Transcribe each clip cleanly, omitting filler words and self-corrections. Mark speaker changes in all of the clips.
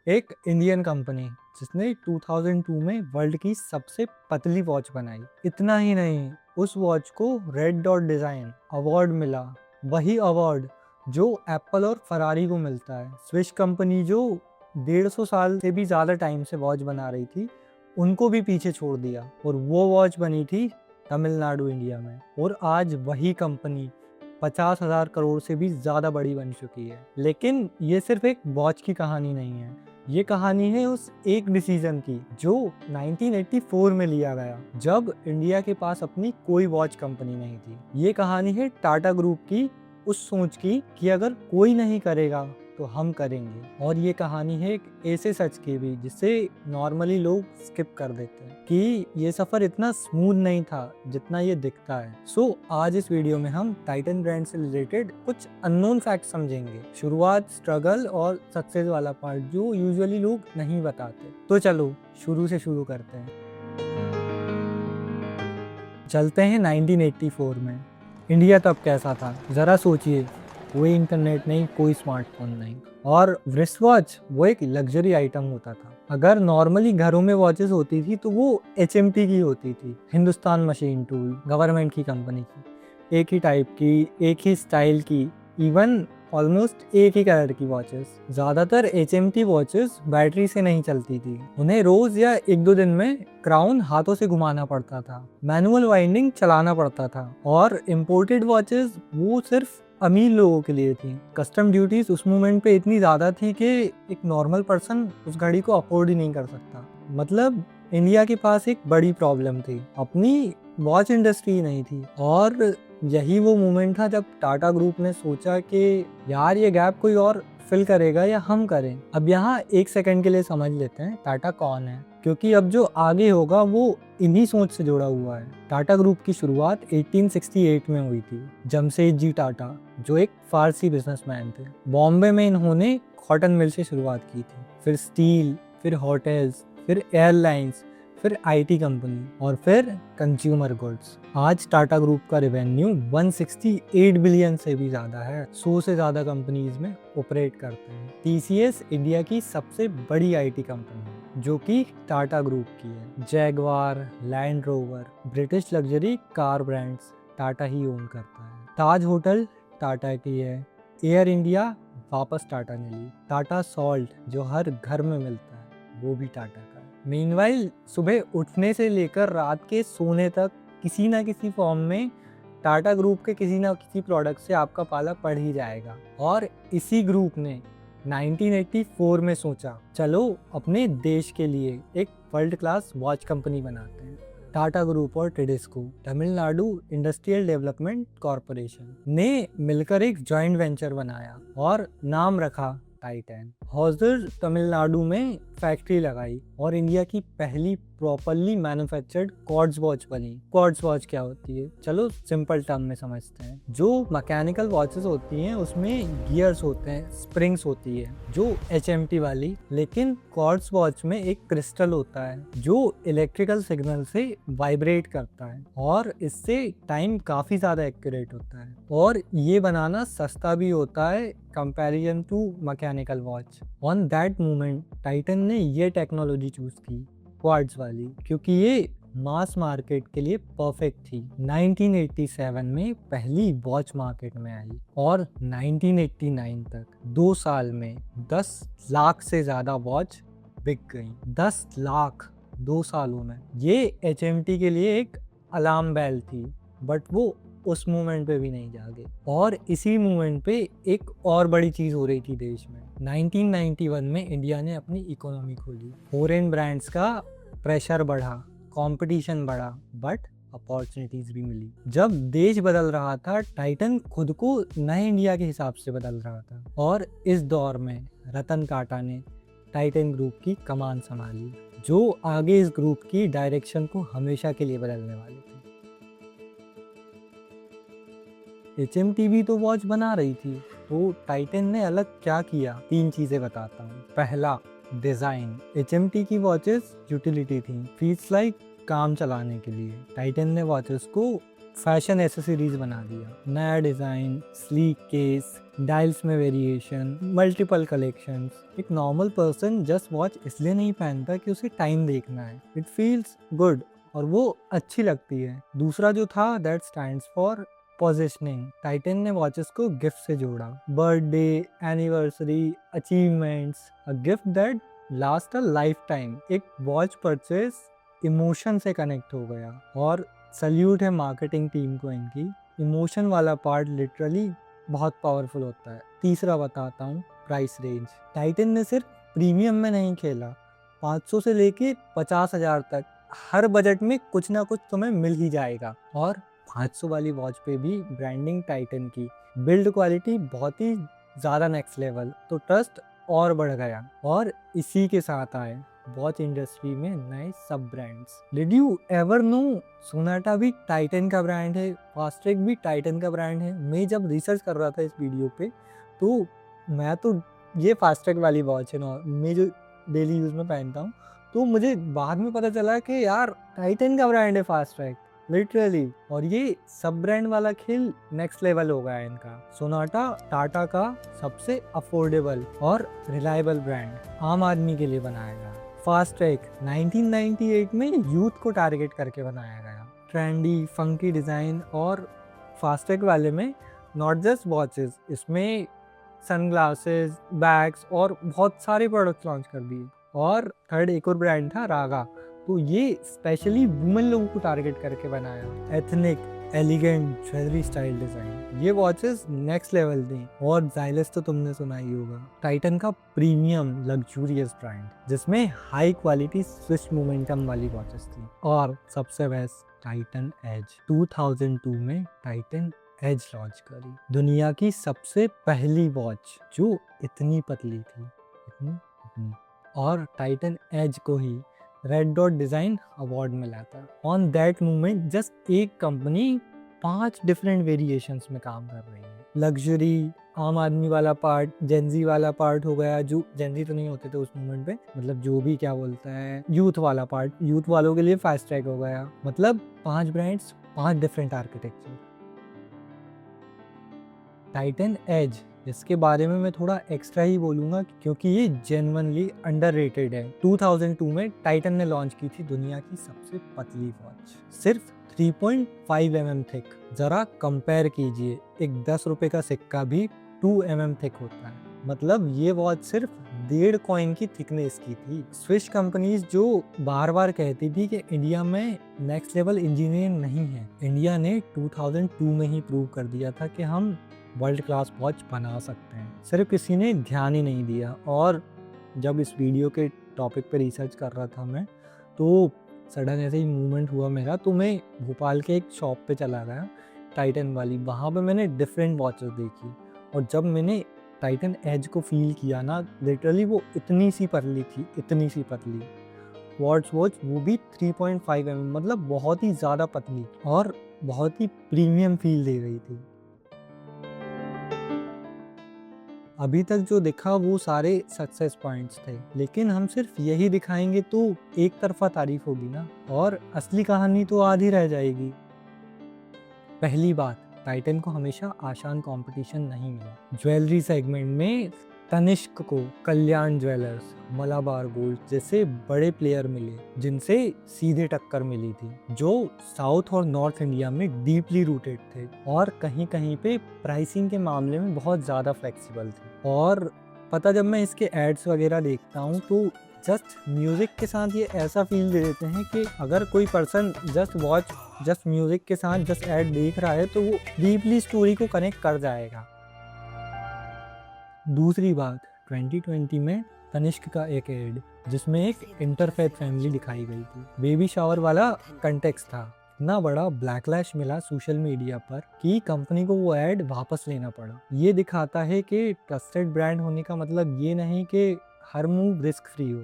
Speaker 1: एक Indian company जिसने 2002 में वर्ल्ड की सबसे पतली वॉच बनाई। इतना ही नहीं, उस वॉच को रेड डॉट डिजाइन अवार्ड मिला। वही अवार्ड जो एप्पल और फरारी को मिलता है। स्विस कंपनी जो 150 साल से भी ज़्यादा टाइम से वॉच बना रही थी, उनको भी पीछे छोड़ दिया और वो वॉच बनी थी तमिलनाडु, इंडिया में। और आज वही कंपनी 50,000 करोड़ से भी ज़्यादा बड़ी बन चुकी है। लेकिन ये सिर्फ एक वॉच की कहानी नहीं है, ये कहानी है उस एक डिसीजन की जो 1984 में लिया गया, जब इंडिया के पास अपनी कोई वॉच कंपनी नहीं थी। ये कहानी है टाटा ग्रुप की उस सोच की कि अगर कोई नहीं करेगा तो हम करेंगे। और ये कहानी है एक ऐसे सच की भी जिसे नॉर्मली लोग स्किप कर देते हैं कि ये सफ़र इतना स्मूथ नहीं था जितना ये दिखता है। आज इस वीडियो में हम टाइटन ब्रांड से रिलेटेड कुछ अननोन फैक्ट समझेंगे। शुरुआत, स्ट्रगल और सक्सेस वाला पार्ट जो यूजुअली लोग नहीं बताते। तो चलो शुरू से शुरू करते हैं। चलते हैं 1984 में। इंडिया तब कैसा था ज़रा सोचिए। कोई इंटरनेट नहीं, कोई स्मार्टफोन नहीं, और रिस्ट वॉच वो एक लग्जरी आइटम होता था। अगर नॉर्मली घरों में वॉचेस होती थी तो वो HMT की होती थी, हिंदुस्तान मशीन टूल, गवर्नमेंट की कंपनी की। एक ही टाइप की, एक ही स्टाइल की, इवन ऑलमोस्ट एक ही कलर की वॉचेस। ज़्यादातर HMT वॉचेस बैटरी से नहीं चलती थी। उन्हें रोज़ या एक दो दिन में क्राउन हाथों से घुमाना पड़ता था, मैनुअल वाइंडिंग चलाना पड़ता था। और इम्पोर्टेड वॉचेस वो सिर्फ अमीर लोगों के लिए थी। कस्टम ड्यूटीज उस मोमेंट पे इतनी ज़्यादा थी कि एक नॉर्मल पर्सन उस घड़ी को अफोर्ड ही नहीं कर सकता। मतलब इंडिया के पास एक बड़ी प्रॉब्लम थी, अपनी वॉच इंडस्ट्री नहीं थी। और यही वो मोमेंट था जब टाटा ग्रुप ने सोचा कि यार ये गैप कोई और फिल करेगा या हम करें। अब यहाँ एक सेकंड के लिए समझ लेते हैं टाटा कौन है, क्योंकि अब जो आगे होगा वो इन्हीं सोच से जुड़ा हुआ है। टाटा ग्रुप की शुरुआत 1868 में हुई थी। जमशेदजी टाटा जो एक फारसी बिजनेसमैन थे, बॉम्बे में इन्होंने कॉटन मिल से शुरुआत की थी। फिर स्टील, फिर होटल्स, फिर एयरलाइंस, फिर IT कंपनी और फिर कंज्यूमर गुड्स। आज टाटा ग्रुप का रेवेन्यू 168 बिलियन से भी ज़्यादा है। 100 से ज़्यादा कंपनीज में ऑपरेट करते हैं। TCS इंडिया की सबसे बड़ी IT कंपनी है जो कि टाटा ग्रुप की है। Jaguar, Land Rover, British luxury car brands Tata ही ओन करता है। ताज होटल टाटा की है। एयर इंडिया वापस टाटा ने ली। टाटा सॉल्ट जो हर घर में मिलता है वो भी टाटा का है। मीनवाइल सुबह उठने से लेकर रात के सोने तक किसी ना किसी फॉर्म में टाटा ग्रुप के किसी ना किसी प्रोडक्ट से आपका पाला पड़ ही जाएगा। और इसी ग्रुप ने 1984 में सोचा चलो अपने देश के लिए एक वर्ल्ड क्लास वॉच कंपनी बनाते हैं। टाटा ग्रुप और Tedesco, Tamil Nadu industrial development corporation, ने मिलकर एक जॉइंट वेंचर बनाया और नाम रखा टाइटन। हौजर तमिलनाडु में फैक्ट्री लगाई और इंडिया की पहली प्रॉपरली मैन्युफैक्चर्ड क्वार्ट्ज वॉच बनी। क्वार्ट्ज वॉच क्या होती है, चलो सिंपल टर्म में समझते हैं। जो मैकेनिकल वॉचेस होती हैं उसमें गियर्स होते हैं, स्प्रिंग्स होती है जो HMT वाली, लेकिन क्वार्ट्ज वॉच में एक क्रिस्टल होता है जो इलेक्ट्रिकल सिग्नल से वाइब्रेट करता है और इससे टाइम काफ़ी ज़्यादा एक्यूरेट होता है। और ये बनाना सस्ता भी होता है comparison to mechanical watch. On that moment Titan ने ये टेक्नोलॉजी चूज की, क्वार्ट्ज वाली, क्योंकि ये मास मार्केट के लिए परफेक्ट थी। 1987 में पहली वॉच मार्केट में आई और 1989 तक 2 साल में 10 लाख से ज़्यादा वॉच बिक गई। 10 लाख 2 सालों में। ये HMT के लिए एक अलार्म बेल थी, बट वो उस मोमेंट पे भी नहीं जागे। और इसी मोमेंट पे एक और बड़ी चीज़ हो रही थी देश में। 1991 में इंडिया ने अपनी इकोनॉमी खोली, फॉरेन ब्रांड्स का प्रेशर बढ़ा, कंपटीशन बढ़ा, बट अपॉर्चुनिटीज भी मिली। जब देश बदल रहा था टाइटन खुद को नए इंडिया के हिसाब से बदल रहा था। और इस दौर में रतन टाटा ने टाइटन ग्रुप की कमान संभाली, जो आगे इस ग्रुप की डायरेक्शन को हमेशा के लिए बदलने वाले थे। HMT भी तो वॉच बना रही थी, तो टाइटन ने अलग क्या किया, 3 चीजें बताता हूँ। पहला, डिजाइन। HMT की वॉचेस यूटिलिटी थी, फील्स लाइक काम चलाने के लिए। टाइटन ने वॉचेस को फैशन एसेसरीज बना दिया। नया डिज़ाइन, स्लीक केस, डायल्स में वेरिएशन, मल्टीपल कलेक्शंस। एक नॉर्मल पर्सन जस्ट वॉच इसलिए नहीं पहनता कि उसे टाइम देखना है, इट फील्स गुड और वो अच्छी लगती है। दूसरा जो था that stands for positioning. Titan ने वॉचेस को गिफ्ट से जोड़ा, birthday, anniversary, achievements, a gift that last a life time. एक वॉच परचेज इमोशन से कनेक्ट हो गया और सल्यूट है मार्केटिंग टीम को इनकी। इमोशन वाला पार्ट लिटरली बहुत पावरफुल होता है। तीसरा बताता हूँ, प्राइस रेंज। टाइटन ने सिर्फ प्रीमियम में नहीं खेला, 500 से लेके 50,000 तक हर बजट में कुछ ना कुछ तुम्हें मिल ही जाएगा। और 500 वाली वॉच पे भी ब्रांडिंग टाइटन की, बिल्ड क्वालिटी बहुत ही ज़्यादा नेक्स्ट लेवल, तो ट्रस्ट और बढ़ गया। और इसी के साथ आए वॉच इंडस्ट्री में नए सब brands. Did you ever know Sonata भी टाइटन का ब्रांड है, फास्ट्रैक भी टाइटन का ब्रांड है। मैं जब रिसर्च कर रहा था इस वीडियो पे तो मैं तो ये फास्ट्रैक वाली वॉच है ना, मैं जो डेली यूज़ में पहनता हूँ, तो मुझे बाद में पता चला कि यार टाइटन का ब्रांड है फास्ट्रैक, लिटरली। और ये सब ब्रांड वाला खेल नेक्स्ट लेवल हो गया है इनका। सोनाटा टाटा का सबसे अफोर्डेबल और रिलायबल ब्रांड आम आदमी के लिए बनाया गया। फास्ट्रैक 1998 में यूथ को टारगेट करके बनाया गया। ट्रेंडी फंकी डिज़ाइन और फास्ट्रैक वाले में नॉट जस्ट वॉचेस, इसमें सनग्लासेस, बैग्स और बहुत सारे प्रोडक्ट्स लॉन्च कर दिए। और थर्ड एक और ब्रांड था रागा, तो ये स्पेशली वुमेन लोगों को टारगेट करके बनाया। Ethnic elegant jewellery style design, ये वॉचेस नेक्स्ट लेवल थी। और जाइलस तो तुमने सुना ही होगा, टाइटन का प्रीमियम लग्जूरियस ब्रांड जिसमें हाई क्वालिटी स्विच मोमेंटम वाली वॉचेस थी। और सबसे बेस्ट टाइटन एज। 2002 में टाइटन एज लॉन्च करी, दुनिया की सबसे पहली वॉच जो इतनी पतली थी, इतनी। और टाइटन एज को ही रेड डॉट डिजाइन अवार्ड मिला था। ऑन दैट मोमेंट जस्ट एक कंपनी 5 डिफरेंट वेरिएशंस में काम कर रही है। लग्जरी, आम आदमी वाला पार्ट, जेंजी वाला पार्ट हो गया, जो जेंजी तो नहीं होते थे उस मोमेंट पे, मतलब जो भी क्या बोलता है, यूथ वाला पार्ट, यूथ वालों के लिए फास्ट्रैक हो गया। मतलब 5 brands, 5 different architecture. Titan edge, इसके बारे में मैं थोड़ा एक्स्ट्रा ही बोलूँगा क्योंकि ये जेन्युइनली अंडररेटेड है। 2002 में टाइटन ने लॉन्च की थी दुनिया की सबसे पतली वॉच, सिर्फ 3.5 mm थिक। ज़रा कंपेयर कीजिए, एक 10 रुपये का सिक्का भी 2 mm थिक होता है। मतलब ये वॉच सिर्फ 1.5 कॉइन की थिकनेस की थी। स्विस कंपनीज जो बार बार कहती थी कि इंडिया में नेक्स्ट लेवल इंजीनियरिंग नहीं है, इंडिया ने 2002 में ही प्रूव कर दिया था कि हम वर्ल्ड क्लास वॉच बना सकते हैं। सिर्फ किसी ने ध्यान ही नहीं दिया। और जब इस वीडियो के टॉपिक पे रिसर्च कर रहा था मैं, तो सडन ऐसे ही मूवमेंट हुआ मेरा, तो मैं भोपाल के एक शॉप पे चला गया टाइटन वाली। वहाँ पे मैंने डिफरेंट वॉचेस देखी और जब मैंने टाइटन एज को फील किया ना, लिटरली वो इतनी सी पतली थी, इतनी सी पतली वॉच वो भी 3.5 mm, मतलब बहुत ही ज़्यादा पतली और बहुत ही प्रीमियम फील दे रही थी। अभी तक जो दिखा वो सारे सक्सेस पॉइंट्स थे, लेकिन हम सिर्फ यही दिखाएंगे तो एक तरफा तारीफ होगी ना, और असली कहानी तो आधी रह जाएगी। पहली बात, टाइटन को हमेशा आसान कंपटीशन नहीं मिला। ज्वेलरी सेगमेंट में तनिष्क को कल्याण ज्वेलर्स, मलाबार गोल्ड जैसे बड़े प्लेयर मिले जिनसे सीधे टक्कर मिली थी, जो साउथ और नॉर्थ इंडिया में डीपली रूटेड थे और कहीं कहीं पे प्राइसिंग के मामले में बहुत ज़्यादा फ्लेक्सिबल थे। और पता, जब मैं इसके एड्स वगैरह देखता हूँ तो जस्ट म्यूज़िक के साथ ये ऐसा फील दे देते हैं कि अगर कोई पर्सन जस्ट म्यूज़िक के साथ जस्ट ऐड देख रहा है तो वो डीपली स्टोरी को कनेक्ट कर जाएगा। दूसरी बात, 2020 में तनिष्क का एक एड जिसमें एक इंटरफेथ फैमिली दिखाई गई थी, बेबी शावर वाला कंटेक्स्ट था। इतना बड़ा ब्लैकलैश मिला सोशल मीडिया पर कि कंपनी को वो ऐड वापस लेना पड़ा। ये दिखाता है कि ट्रस्टेड ब्रांड होने का मतलब ये नहीं कि हर मूव रिस्क फ्री हो।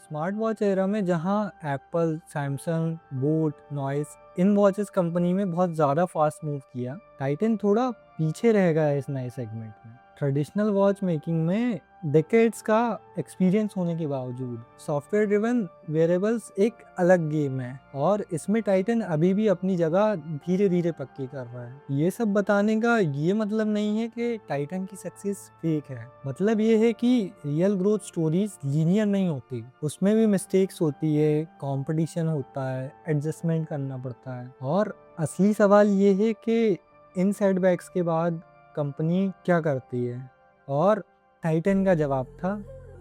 Speaker 1: स्मार्ट वॉच एरा में जहां एप्पल, सैमसंग, बोट, नॉइस, इन वॉचेस कंपनी में बहुत ज़्यादा फास्ट मूव किया, टाइटन थोड़ा पीछे रह गया इस नए सेगमेंट में। ट्रेडिशनल वॉच मेकिंग में डेकेड्स का एक्सपीरियंस होने के बावजूद सॉफ्टवेयर ड्रिवन वेयरेबल्स एक अलग गेम है और इसमें टाइटन अभी भी अपनी जगह धीरे धीरे पक्की कर रहा है। ये सब बताने का ये मतलब नहीं है कि टाइटन की सक्सेस फेक है, मतलब ये है कि रियल ग्रोथ स्टोरीज लीनियर नहीं होती, उसमें भी मिस्टेक्स होती है, कंपटीशन होता है, एडजस्टमेंट करना पड़ता है। और असली सवाल ये है कि इन सेटबैक्स के बाद कंपनी क्या करती है, और टाइटन का जवाब था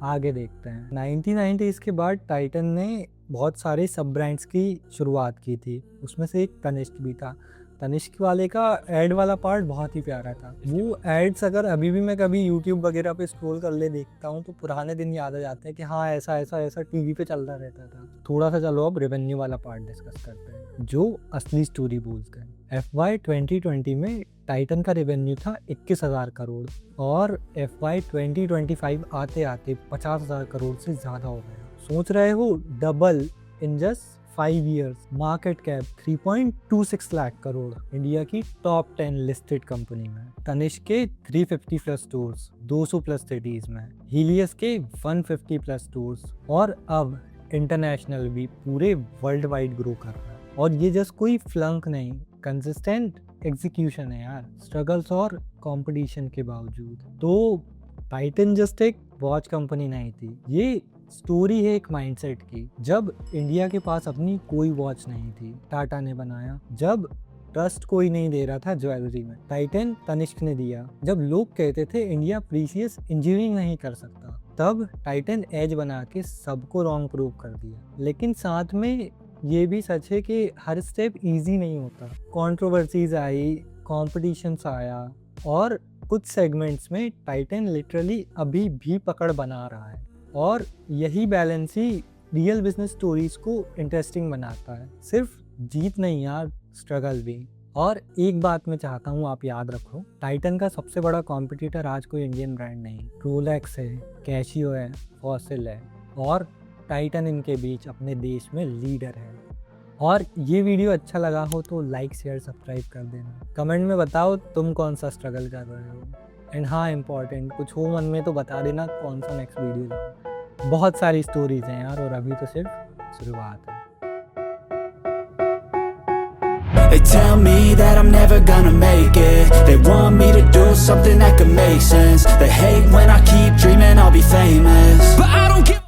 Speaker 1: आगे देखते हैं। 1990s के बाद टाइटन ने बहुत सारे सब ब्रांड्स की शुरुआत की थी, उसमें से एक तनिष्क भी था। तनिष्क वाले का एड वाला पार्ट बहुत ही प्यारा था। वो एड्स अगर अभी भी मैं कभी यूट्यूब वगैरह पे स्क्रॉल कर ले देखता हूँ तो पुराने दिन याद आ जाते हैं कि हाँ ऐसा ऐसा ऐसा टीवी पे चलता रहता था। थोड़ा सा चलो अब रेवेन्यू वाला पार्ट डिस्कस करते हैं जो असली स्टोरी बोलते हैं। FY 2020 में टाइटन का रेवेन्यू था 21,000 करोड़ और FY 2025 आते आते 50,000 करोड़ से ज़्यादा हो गया। सोच रहे हो, double in just 5 years। Market cap 3.26 lakh crore, India की टॉप 10 लिस्टेड कंपनी में। तनिष्क के 350 प्लस स्टोर्स 200 प्लस सिटीज में, हीलियस के 150 प्लस स्टोर्स, और अब इंटरनेशनल भी पूरे वर्ल्ड वाइड ग्रो कर रहा है। और ये जस्ट कोई फ्लंक नहीं, कंसिस्टेंट एग्जीक्यूशन है यार, स्ट्रगल्स और कंपटीशन के बावजूद। तो टाइटन जस्ट एक वॉच कंपनी नहीं थी, ये स्टोरी है एक माइंडसेट की। जब इंडिया के पास अपनी कोई वॉच नहीं थी, टाटा ने बनाया। जब ट्रस्ट कोई नहीं दे रहा था ज्वेलरी में, टाइटन तनिष्क ने दिया। जब लोग कहते थे इंडिया प्रीशियस इंजीनियरिंग नहीं कर सकता, तब टाइटन एज बना के सबको रॉन्ग प्रूव कर दिया। लेकिन साथ में ये भी सच है कि हर स्टेप इजी नहीं होता। कंट्रोवर्सीज आई, कॉम्पिटिशन्स आया, और कुछ सेगमेंट्स में टाइटन लिटरली अभी भी पकड़ बना रहा है। और यही बैलेंस ही रियल बिजनेस स्टोरीज को इंटरेस्टिंग बनाता है। सिर्फ जीत नहीं यार, स्ट्रगल भी। और एक बात मैं चाहता हूँ आप याद रखो, टाइटन का सबसे बड़ा कॉम्पिटिटर आज कोई इंडियन ब्रांड नहीं, रोलेक्स है, कैशियो है, फॉसिल है, और टाइटन इनके बीच अपने देश में लीडर है। और ये वीडियो अच्छा लगा हो तो लाइक शेयर सब्सक्राइब कर देना। कमेंट में बताओ तुम कौन सा स्ट्रगल कर रहे हो। एंड हाँ, इम्पॉर्टेंट कुछ हो मन में तो बता देना कौन सा नेक्स्ट वीडियो लाऊं। बहुत सारी स्टोरीज हैं यार, और अभी तो सिर्फ शुरुआत है।
Speaker 2: They tell me that I'm never gonna make it. They want me to do something that could make sense. They hate when I keep dreaming I'll be famous, but I don't give